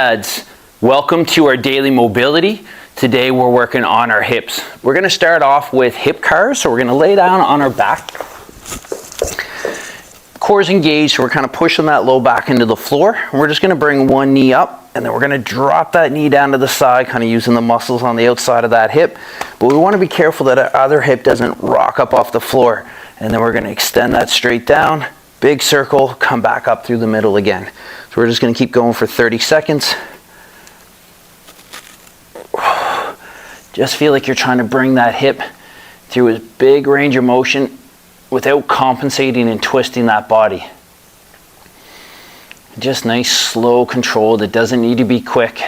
Lads, welcome to our daily mobility. Today we're working on our hips. We're going to start off with hip cars. So we're going to lay down on our back. Core's engaged, so we're kind of pushing that low back into the floor. And we're just going to bring one knee up, and then we're going to drop that knee down to the side, kind of using the muscles on the outside of that hip. But we want to be careful that our other hip doesn't rock up off the floor. And then we're going to extend that straight down, big circle, come back up through the middle again. So we're just going to keep going for 30 seconds. Just feel like you're trying to bring that hip through a big range of motion without compensating and twisting that body. Just nice, slow, controlled. It doesn't need to be quick.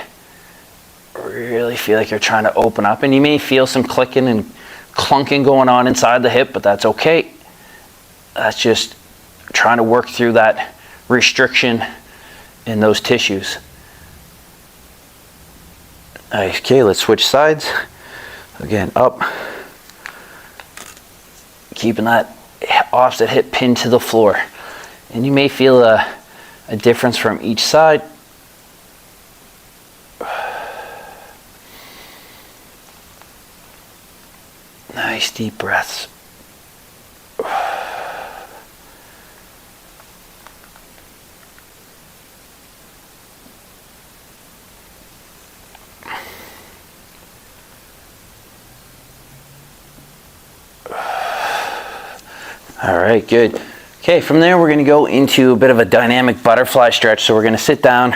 Really feel like you're trying to open up, and you may feel some clicking and clunking going on inside the hip, but that's okay. That's just trying to work through that restriction in those tissues. Okay, let's switch sides. Again, up. Keeping that opposite hip pinned to the floor. And you may feel a difference from each side. Nice deep breaths. All right, good. Okay, from there we're going to go into a bit of a dynamic butterfly stretch. So we're going to sit down,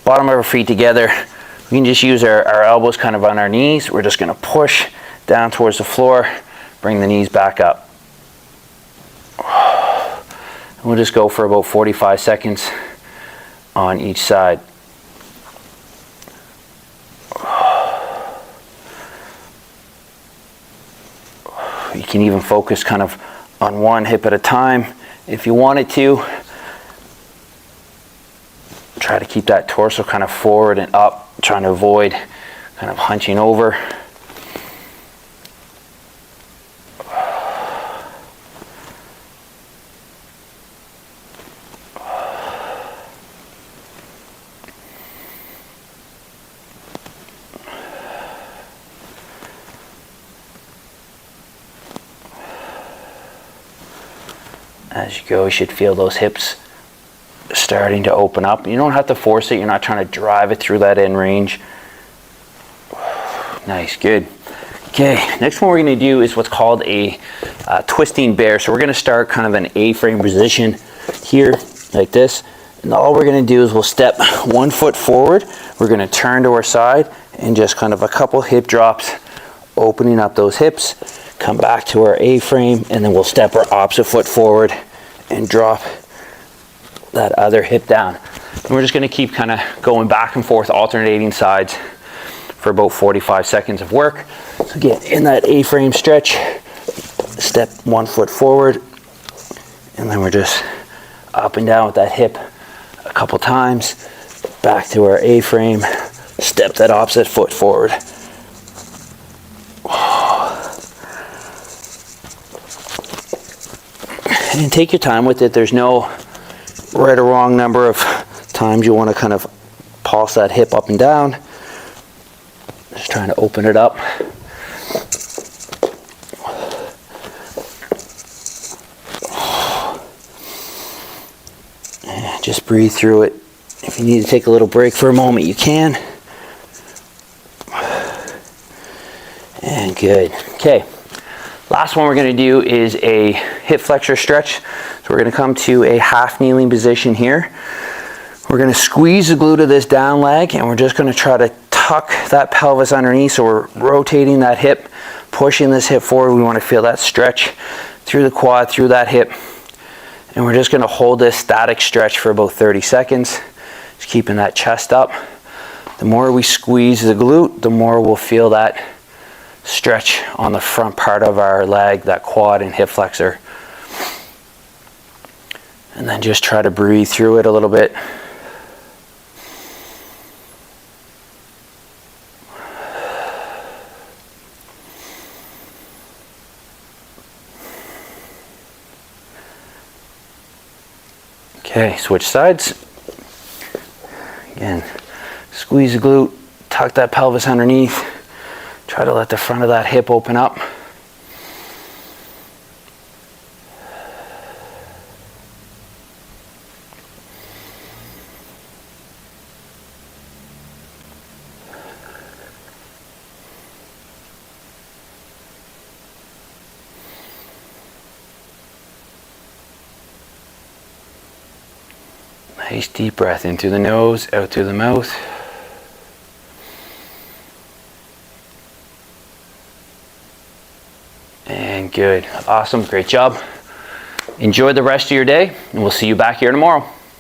bottom of our feet together. We can just use our elbows kind of on our knees. We're just going to push down towards the floor, bring the knees back up. And we'll just go for about 45 seconds on each side. You can even focus kind of on one hip at a time if you wanted to. Try to keep that torso kind of forward and up, trying to avoid kind of hunching over. As you go, you should feel those hips starting to open up. You don't have to force it. You're not trying to drive it through that end range. Nice, good. Okay, next one we're going to do is what's called a twisting bear. So we're going to start kind of an A-frame position here, like this. And all we're going to do is we'll step 1 foot forward. We're going to turn to our side and just kind of a couple hip drops, opening up those hips. Come back to our A-frame, and then we'll step our opposite foot forward and drop that other hip down. And we're just going to keep kind of going back and forth, alternating sides for about 45 seconds of work. So get in that A-frame stretch, step 1 foot forward, and then we're just up and down with that hip a couple times. Back to our A-frame, step that opposite foot forward. And take your time with it. There's no right or wrong number of times you want to kind of pulse that hip up and down. Just trying to open it up. And just breathe through it. If you need to take a little break for a moment, you can. And good. Okay. Last one we're going to do is a hip flexor stretch. So we're going to come to a half kneeling position here. We're going to squeeze the glute of this down leg, and we're just going to try to tuck that pelvis underneath. So we're rotating that hip, pushing this hip forward. We want to feel that stretch through the quad, through that hip. And we're just going to hold this static stretch for about 30 seconds. Just keeping that chest up. The more we squeeze the glute, the more we'll feel that stretch on the front part of our leg, that quad and hip flexor. And then just try to breathe through it a little bit. Okay, switch sides. Again, Squeeze the glute, tuck that pelvis underneath. Try to let the front of that hip open up. Nice deep breath in through the nose, out through the mouth. And good. Awesome. Great job. Enjoy the rest of your day, and we'll see you back here tomorrow.